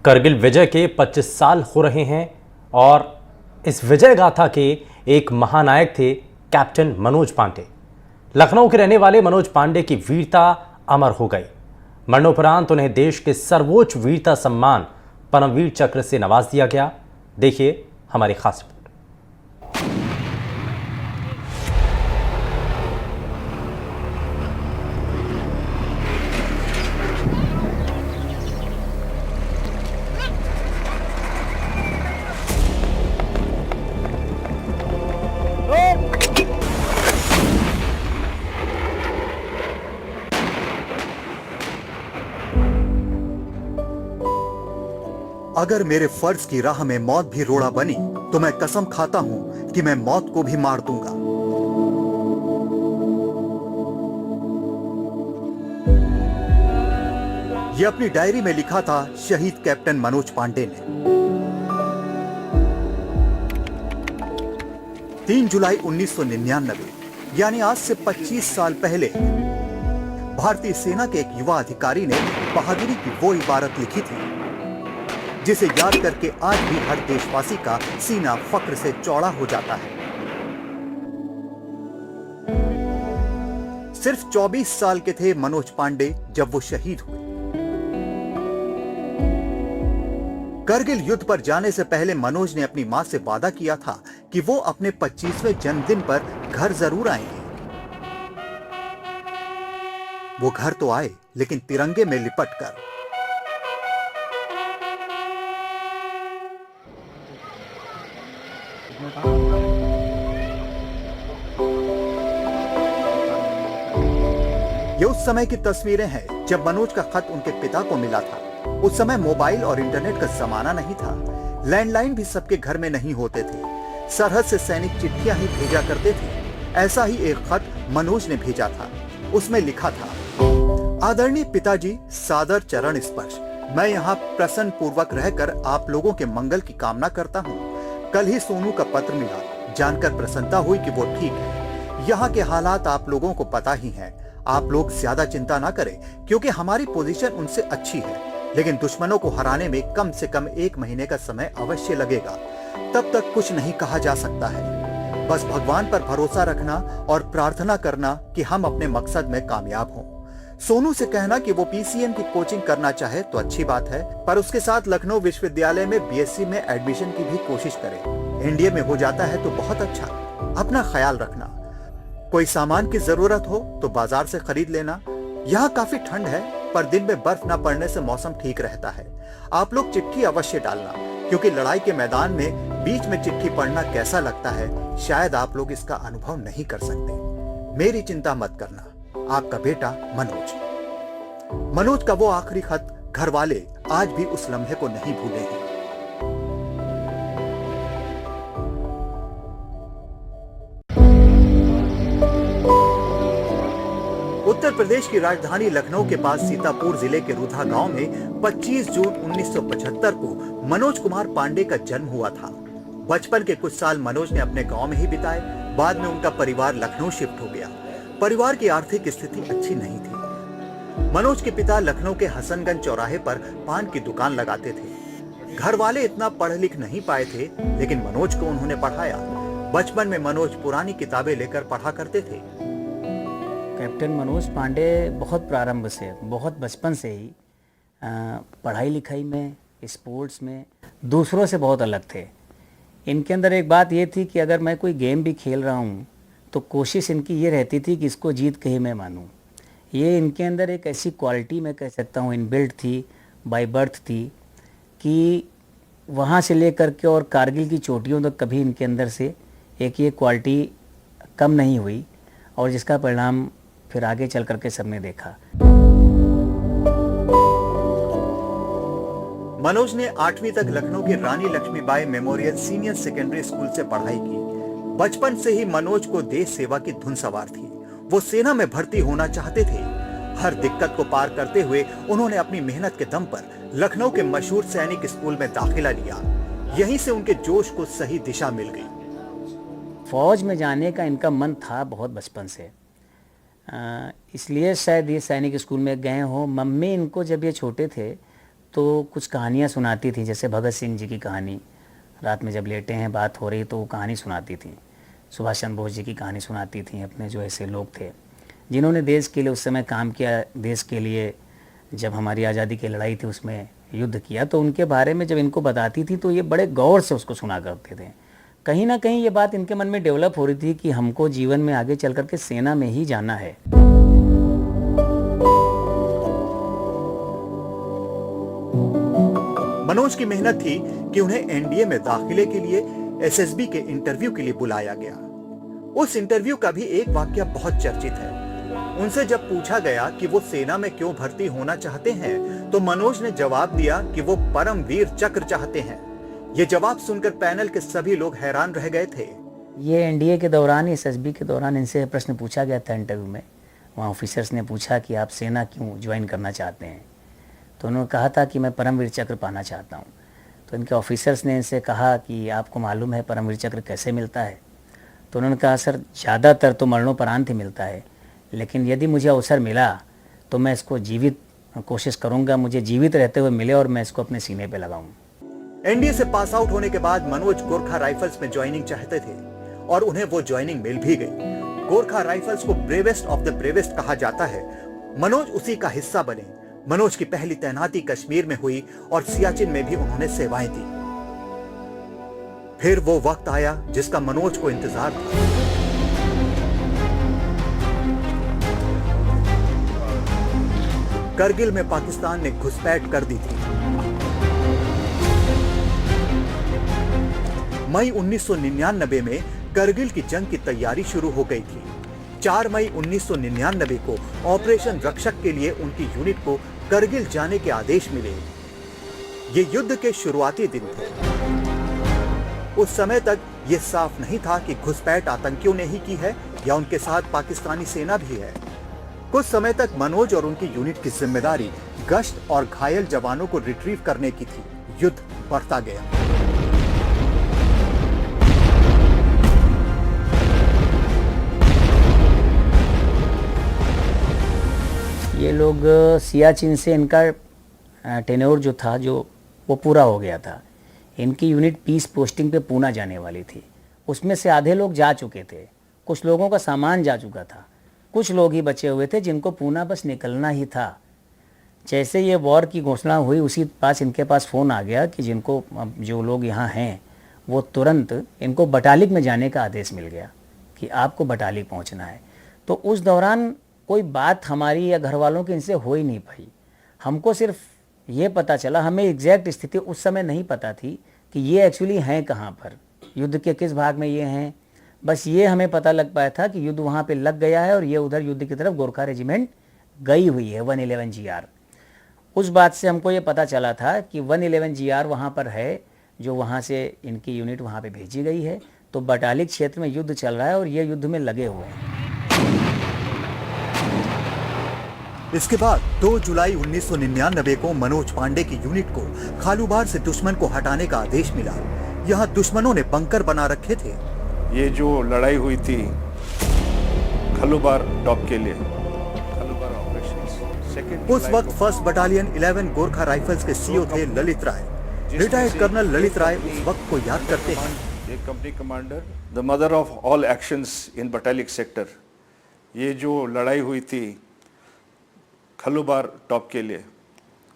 करगिल विजय के 25 साल हो रहे हैं और इस विजय गाथा के एक महानायक थे कैप्टन मनोज पांडे। लखनऊ के रहने वाले मनोज पांडे की वीरता अमर हो गई। मरणोपरांत उन्हें देश के सर्वोच्च वीरता सम्मान परमवीर चक्र से नवाज दिया गया। देखिए हमारी खास रिपोर्ट। अगर मेरे फर्ज की राह में मौत भी रोड़ा बनी तो मैं कसम खाता हूं कि मैं मौत को भी मार दूंगा। यह अपनी डायरी में लिखा था शहीद कैप्टन मनोज पांडे ने। 3 जुलाई 1999 यानी आज से 25 साल पहले भारतीय सेना के एक युवा अधिकारी ने बहादुरी की वो इबारत लिखी थी जिसे याद करके आज भी हर देशवासी का सीना फक्र से चौड़ा हो जाता है। सिर्फ 24 साल के थे मनोज पांडे जब वो शहीद हुए। करगिल युद्ध पर जाने से पहले मनोज ने अपनी मां से वादा किया था कि वो अपने 25वें जन्मदिन पर घर जरूर आएंगे। वो घर तो आए लेकिन तिरंगे में लिपट कर। ये उस समय की तस्वीरें हैं जब मनोज का खत उनके पिता को मिला था। उस समय मोबाइल और इंटरनेट का जमाना नहीं था। लैंडलाइन भी सबके घर में नहीं होते थे। सरहद से सैनिक चिट्ठियां ही भेजा करते थे। ऐसा ही एक खत मनोज ने भेजा था। उसमें लिखा था, आदरणीय पिताजी, सादर चरण स्पर्श। मैं यहाँ प्रसन्न पूर्वक रहकर आप लोगों के मंगल की कामना करता हूँ। कल ही सोनू का पत्र मिला, जानकर प्रसन्नता हुई कि वो ठीक है। यहाँ के हालात आप लोगों को पता ही हैं। आप लोग ज्यादा चिंता ना करें क्योंकि हमारी पोजीशन उनसे अच्छी है, लेकिन दुश्मनों को हराने में कम से कम 1 महीने का समय अवश्य लगेगा। तब तक कुछ नहीं कहा जा सकता है। बस भगवान पर भरोसा रखना और प्रार्थना करना कि हम अपने मकसद में कामयाब हों। सोनू से कहना कि वो पीसीएम की कोचिंग करना चाहे तो अच्छी बात है, पर उसके साथ लखनऊ विश्वविद्यालय में बीएससी में एडमिशन की भी कोशिश करे। एनडीए में हो जाता है तो बहुत अच्छा। अपना ख्याल रखना। कोई सामान की जरूरत हो तो बाजार से खरीद लेना। यहाँ काफी ठंड है पर दिन में बर्फ न पड़ने से मौसम ठीक रहता है। आप लोग चिट्ठी अवश्य डालना क्योंकि लड़ाई के मैदान में बीच में चिट्ठी पढ़ना कैसा लगता है शायद आप लोग इसका अनुभव नहीं कर सकते। मेरी चिंता मत करना। आपका बेटा मनोज। मनोज का वो आखिरी खत घर वाले आज भी उस लम्हे को नहीं भूले हैं। उत्तर प्रदेश की राजधानी लखनऊ के पास सीतापुर जिले के रुधा गांव में 25 जून 1975 को मनोज कुमार पांडे का जन्म हुआ था। बचपन के कुछ साल मनोज ने अपने गांव में ही बिताए। बाद में उनका परिवार लखनऊ शिफ्ट हो गया। परिवार की आर्थिक स्थिति अच्छी नहीं थी। मनोज के पिता लखनऊ के हसनगंज चौराहे पर पान की दुकान लगाते थे। घर वाले इतना पढ़ लिख नहीं पाए थे, लेकिन मनोज को उन्होंने पढ़ाया। बचपन में मनोज पुरानी किताबें लेकर पढ़ा करते थे। कैप्टन मनोज पांडे बहुत प्रारंभ से, बहुत बचपन से ही पढ़ाई लिखाई में, स्पोर्ट्स में दूसरों से बहुत अलग थे। इनके अंदर एक बात ये थी कि अगर मैं कोई गेम भी खेल रहा हूँ तो कोशिश इनकी ये रहती थी कि इसको जीत के ही मैं मानूं। ये इनके अंदर एक ऐसी क्वालिटी मैं कह सकता हूँ इनबिल्ट थी, बाय बर्थ थी, कि वहाँ से लेकर के और कारगिल की चोटियों तक कभी इनके अंदर से एक ये क्वालिटी कम नहीं हुई और जिसका परिणाम फिर आगे चल करके सबने देखा। मनोज ने 8वीं तक लखनऊ के Rani Laxmibai memorial senior secondary school से पढ़ाई की। बचपन से ही मनोज को देश सेवा की धुन सवार थी। वो सेना में भर्ती होना चाहते थे। हर दिक्कत को पार करते हुए उन्होंने अपनी मेहनत के दम पर लखनऊ के मशहूर सैनिक स्कूल में दाखिला लिया। यहीं से उनके जोश को सही दिशा मिल गई। फौज में जाने का इनका मन था बहुत बचपन से, इसलिए शायद ये सैनिक स्कूल में गए हों। मम्मी इनको जब ये छोटे थे तो कुछ कहानियाँ सुनाती थी, जैसे भगत सिंह जी की कहानी, रात में जब लेटे हैं बात हो रही तो वो कहानी सुनाती थी। सुभाष चंद्र बोस जी की कहानी सुनाती थी, अपने जो ऐसे लोग थे जिन्होंने देश के लिए उस समय काम किया, देश के लिए जब हमारी आज़ादी की लड़ाई थी उसमें युद्ध किया, तो उनके बारे में जब इनको बताती थी तो ये बड़े गौर से उसको सुना करते थे। कहीं ना कहीं ये बात इनके मन में डेवलप हो रही थी कि हमको जीवन में आगे चल करके सेना में ही जाना है। मनोज की मेहनत थी कि उन्हें एनडीए में दाखिले के लिए एसएसबी के इंटरव्यू के लिए बुलाया गया। उस इंटरव्यू का भी एक वाकया बहुत चर्चित है। उनसे जब पूछा गया कि वो सेना में क्यों भर्ती होना चाहते हैं, तो मनोज ने जवाब दिया कि वो परमवीर चक्र चाहते हैं। ये जवाब सुनकर पैनल के सभी लोग हैरान रह गए थे। ये एनडीए के दौरान, एसएसबी के दौरान इनसे प्रश्न पूछा गया था इंटरव्यू में। वहाँ ऑफिसर्स ने पूछा कि आप सेना क्यों ज्वाइन करना चाहते हैं, तो उन्होंने कहा था कि मैं परमवीर चक्र पाना चाहता हूँ। तो इनके ऑफिसर्स ने इनसे कहा कि आपको मालूम है परमवीर चक्र कैसे मिलता है? तो उन्होंने कहा सर, ज़्यादातर तो मरणोपरांत ही मिलता है, लेकिन यदि मुझे अवसर मिला तो मैं इसको जीवित कोशिश करूँगा, मुझे जीवित रहते हुए मिले और मैं इसको अपने सीने पे लगाऊँ। एनडीए से पास आउट होने के बाद मनोज गोरखा राइफल्स में ज्वाइनिंग चाहते थे और उन्हें वो ज्वाइनिंग मिल भी गई। गोरखा राइफल्स को ब्रेवेस्ट ऑफ द ब्रेवेस्ट कहा जाता है। मनोज उसी का हिस्सा बने। मनोज की पहली तैनाती कश्मीर में हुई और सियाचिन में भी उन्होंने सेवाएं दी। फिर वो वक्त आया जिसका मनोज को इंतजार था। करगिल में पाकिस्तान ने घुसपैठ कर दी थी। मई 1999 में करगिल की जंग की तैयारी शुरू हो गई थी। 4 मई 1999 को ऑपरेशन रक्षक के लिए उनकी यूनिट को करगिल जाने के आदेश मिले। ये युद्ध के शुरुआती दिन थे। उस समय तक ये साफ नहीं था कि घुसपैठ आतंकियों ने ही की है या उनके साथ पाकिस्तानी सेना भी है। कुछ समय तक मनोज और उनकी यूनिट की जिम्मेदारी गश्त और घायल जवानों को रिट्रीव करने की थी। युद्ध बढ़ता गया। ये लोग सियाचिन से इनका टेन्योर जो था वो पूरा हो गया था। इनकी यूनिट पीस पोस्टिंग पे पूना जाने वाली थी। उसमें से आधे लोग जा चुके थे, कुछ लोगों का सामान जा चुका था, कुछ लोग ही बचे हुए थे जिनको पूना बस निकलना ही था। जैसे ये वॉर की घोषणा हुई उसी पास इनके पास फ़ोन आ गया कि जो लोग यहाँ हैं वो तुरंत इनको बटालिक में जाने का आदेश मिल गया कि आपको बटालिक पहुँचना है। तो उस दौरान कोई बात हमारी या घर वालों की इनसे हो ही नहीं पाई। हमको सिर्फ ये पता चला, हमें एग्जैक्ट स्थिति उस समय नहीं पता थी कि ये एक्चुअली हैं कहाँ पर, युद्ध के किस भाग में ये हैं। बस ये हमें पता लग पाया था कि युद्ध वहाँ पे लग गया है और ये उधर युद्ध की तरफ गोरखा रेजिमेंट गई हुई है 111 GR। उस बात से हमको ये पता चला था कि 111 GR वहाँ पर है, जो वहाँ से इनकी यूनिट वहाँ पे भेजी गई है। तो बटालिक क्षेत्र में युद्ध चल रहा है और ये युद्ध में लगे हुए हैं। इसके बाद 2 जुलाई 1999 को मनोज पांडे की यूनिट को खालूबार से दुश्मन को हटाने का आदेश मिला। यहाँ दुश्मनों ने बंकर बना रखे थे। ये जो लड़ाई हुई थी खालूबार टॉप के लिए, खालूबार ऑपरेशंस, उस वक्त 1st बटालियन 11 गोरखा राइफल्स के सीईओ थे ललित राय। रिटायर्ड कर्नल ललित राय उस वक्त को याद करते हैं। एक company commander, the mother of all actions in Batalik sector. ये जो लड़ाई हुई थी खालूबार टॉप के लिए,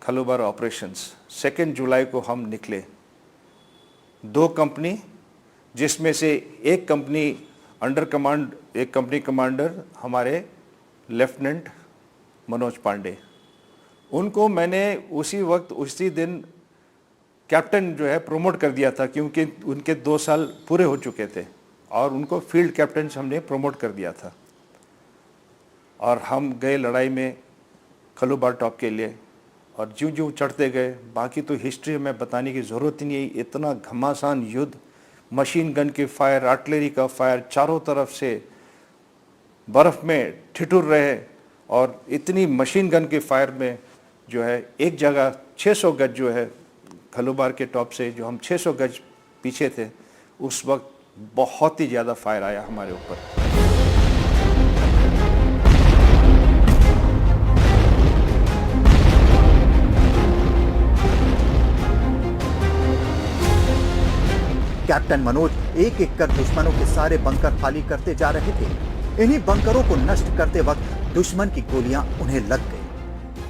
खालूबार ऑपरेशंस, 2 जुलाई को हम निकले। 2 कंपनी, जिसमें से एक कंपनी अंडर कमांड, एक कंपनी कमांडर हमारे लेफ्टिनेंट मनोज पांडे, उनको मैंने उसी वक्त उसी दिन कैप्टन जो है प्रमोट कर दिया था, क्योंकि उनके 2 साल पूरे हो चुके थे और उनको फील्ड कैप्टन हमने प्रमोट कर दिया था। और हम गए लड़ाई में खालूबार टॉप के लिए और ज्यों ज्यों चढ़ते गए, बाकी तो हिस्ट्री में बताने की ज़रूरत ही नहीं। इतना घमासान युद्ध, मशीन गन की फायर, आर्टिलरी का फायर, चारों तरफ से बर्फ़ में ठिठुर रहे और इतनी मशीन गन के फायर में जो है एक जगह 600 गज जो है खालूबार के टॉप से, जो हम 600 गज पीछे थे, उस वक्त बहुत ही ज़्यादा फायर आया हमारे ऊपर। कैप्टन मनोज एक एक कर दुश्मनों के सारे बंकर खाली करते जा रहे थे। इन्हीं बंकरों को नष्ट करते वक्त दुश्मन की गोलियां उन्हें लग गई।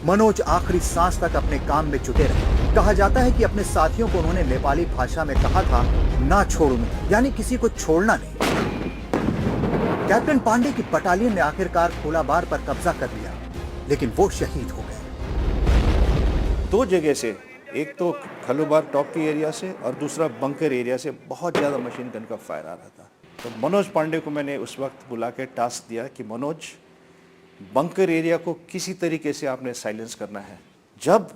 मनोज आखिरी सांस तक अपने काम में जुटे रहे। कहा जाता है कि अपने साथियों को उन्होंने नेपाली भाषा में कहा था, ना छोड़ूं, यानी किसी को छोड़ना नहीं। कैप्टन पांडे की बटालियन ने आखिरकार कोलाबार पर कब्जा कर लिया, लेकिन वो शहीद हो गए। दो जगह से, एक तो खलुबार टॉप की एरिया से और दूसरा बंकर एरिया से बहुत ज़्यादा मशीन गन का फायर आ रहा था। तो मनोज पांडे को मैंने उस वक्त बुला के टास्क दिया कि मनोज, बंकर एरिया को किसी तरीके से आपने साइलेंस करना है। जब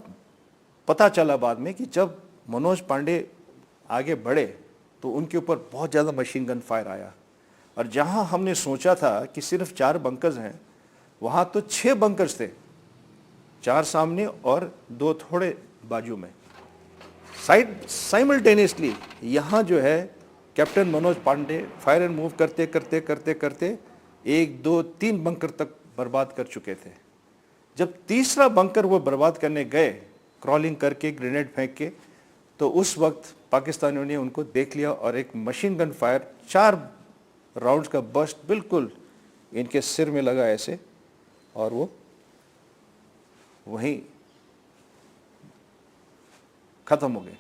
पता चला बाद में कि जब मनोज पांडे आगे बढ़े तो उनके ऊपर बहुत ज़्यादा मशीन गन फायर आया, और जहां हमने सोचा था कि सिर्फ 4 बंकर्स हैं, वहां तो 6 बंकर्स थे, 4 सामने और 2 थोड़े बाजू में। साइमल्टेनियसली यहाँ जो है captain Manoj Pande fire and move करते करते करते करते 1, 2, 3 बंकर तक बर्बाद कर चुके थे। जब तीसरा बंकर वो बर्बाद करने गए, क्रॉलिंग करके, ग्रेनेड फेंक के, तो उस वक्त पाकिस्तानियों ने उनको देख लिया और एक मशीन गन फायर 4 राउंड्स का बस्ट बिल्कुल इनके सिर में लगा ऐसे, और वो वहीं खत्म हो गए।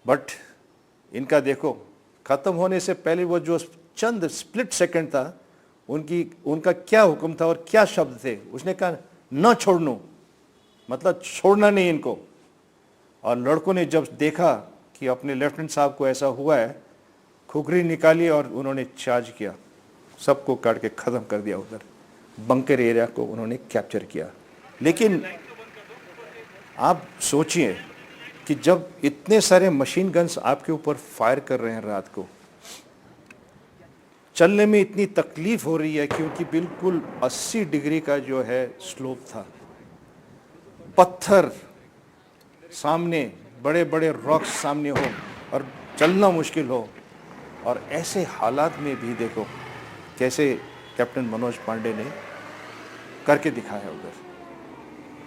बट इनका देखो, खत्म होने से पहले वो जो चंद स्प्लिट सेकंड था, उनका क्या हुक्म था और क्या शब्द थे। उसने कहा, न छोड़नो, मतलब छोड़ना नहीं इनको। और लड़कों ने जब देखा कि अपने लेफ्टिनेंट साहब को ऐसा हुआ है, खुखरी निकाली और उन्होंने चार्ज किया, सबको काट के ख़त्म कर दिया। उधर बंकर एरिया को उन्होंने कैप्चर किया। लेकिन आप सोचिए कि जब इतने सारे मशीन गन्स आपके ऊपर फायर कर रहे हैं रात को, चलने में इतनी तकलीफ हो रही है क्योंकि बिल्कुल 80 डिग्री का जो है स्लोप था, पत्थर सामने, बड़े बड़े रॉक्स सामने हो और चलना मुश्किल हो, और ऐसे हालात में भी देखो कैसे कैप्टन मनोज पांडे ने करके दिखाया उधर।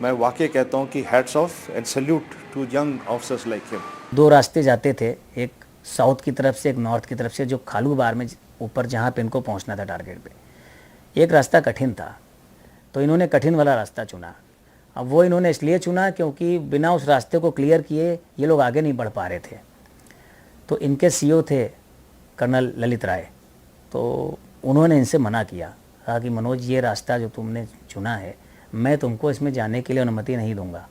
मैं वाकई कहता हूँ कि hats off and salute to young officers like him. 2 रास्ते जाते थे, एक साउथ की तरफ से, एक नॉर्थ की तरफ से, जो खालूबार में ऊपर जहाँ पे इनको पहुँचना था टारगेट पे। एक रास्ता कठिन था, तो इन्होंने कठिन वाला रास्ता चुना। अब वो इन्होंने इसलिए चुना क्योंकि बिना उस रास्ते को क्लियर किए ये लोग आगे नहीं बढ़ पा रहे थे। तो इनके सीओ थे कर्नल ललित राय, तो उन्होंने इनसे मना किया, कहा कि मनोज, ये रास्ता जो तुमने चुना है, मैं तुमको इसमें जाने के लिए अनुमति नहीं दूंगा,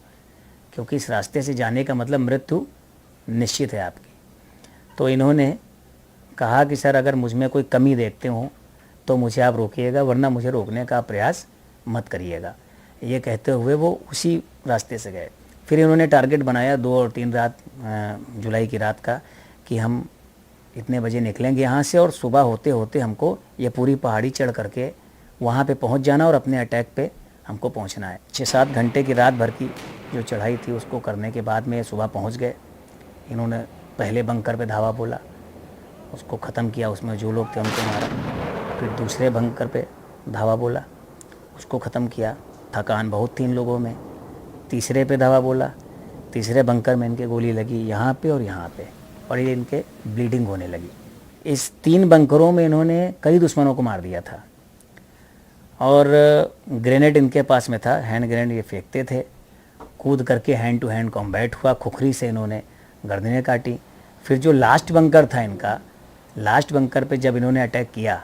क्योंकि इस रास्ते से जाने का मतलब मृत्यु निश्चित है आपकी। तो इन्होंने कहा कि सर, अगर मुझ में कोई कमी देखते हो तो मुझे आप रोकिएगा, वरना मुझे रोकने का प्रयास मत करिएगा। ये कहते हुए वो उसी रास्ते से गए। फिर इन्होंने टारगेट बनाया 2 और 3 रात जुलाई की रात का, कि हम इतने बजे निकलेंगे यहाँ से और सुबह होते होते हमको ये पूरी पहाड़ी चढ़ करके वहाँ पे पहुँच जाना और अपने अटैक पे हमको पहुँचना है। 6-7 घंटे की रात भर की जो चढ़ाई थी उसको करने के बाद में सुबह पहुँच गए। इन्होंने पहले बंकर पे धावा बोला, उसको ख़त्म किया, उसमें जो लोग थे उनको मारा। फिर दूसरे बंकर पे धावा बोला, उसको ख़त्म किया, थकान बहुत थी इन लोगों में। तीसरे पे धावा बोला, तीसरे बंकर में इनके गोली लगी यहाँ पे और यहाँ पे, और ये इनके ब्लीडिंग होने लगी। इस 3 बंकरों में इन्होंने कई दुश्मनों को मार दिया था। और ग्रेनेड इनके पास में था, हैंड ग्रेनेड ये फेंकते थे। कूद करके हैंड टू हैंड कॉम्बैट हुआ, खुखरी से इन्होंने गर्दनें काटी। फिर जो लास्ट बंकर था इनका, लास्ट बंकर पे जब इन्होंने अटैक किया,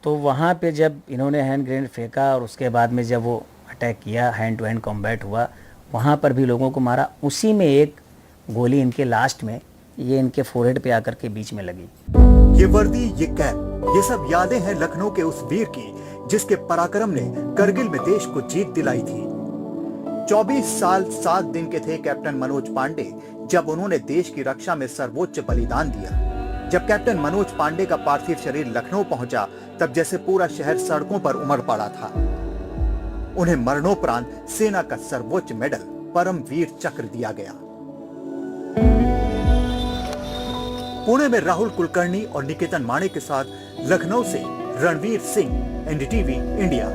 तो वहाँ पे जब इन्होंने हैंड ग्रेनेड फेंका और उसके बाद में जब वो अटैक किया, हैंड टू हैंड कॉम्बैट हुआ, वहाँ पर भी लोगों को मारा। उसी में एक गोली इनके लास्ट में, ये इनके फोरहेड पे आकर के बीच में लगी। ये वर्दी, ये कैप, ये सब यादें हैं लखनऊ के उस वीर की जिसके पराक्रम ने करगिल में देश को जीत दिलाई थी। 24 साल 7 दिन के थे कैप्टन मनोज पांडे जब उन्होंने देश की रक्षा में सर्वोच्च बलिदान दिया। जब कैप्टन मनोज पांडे का पार्थिव शरीर लखनऊ पहुंचा, तब जैसे पूरा शहर सड़कों पर उमड़ पड़ा था। उन्हें मरणोपरांत सेना का सर्वोच्च मेडल परम वीर चक्र दिया गया। पुणे में राहुल कुलकर्णी और निकेतन माणे के साथ लखनऊ से रणवीर सिंह, एनडीटीवी इंडिया।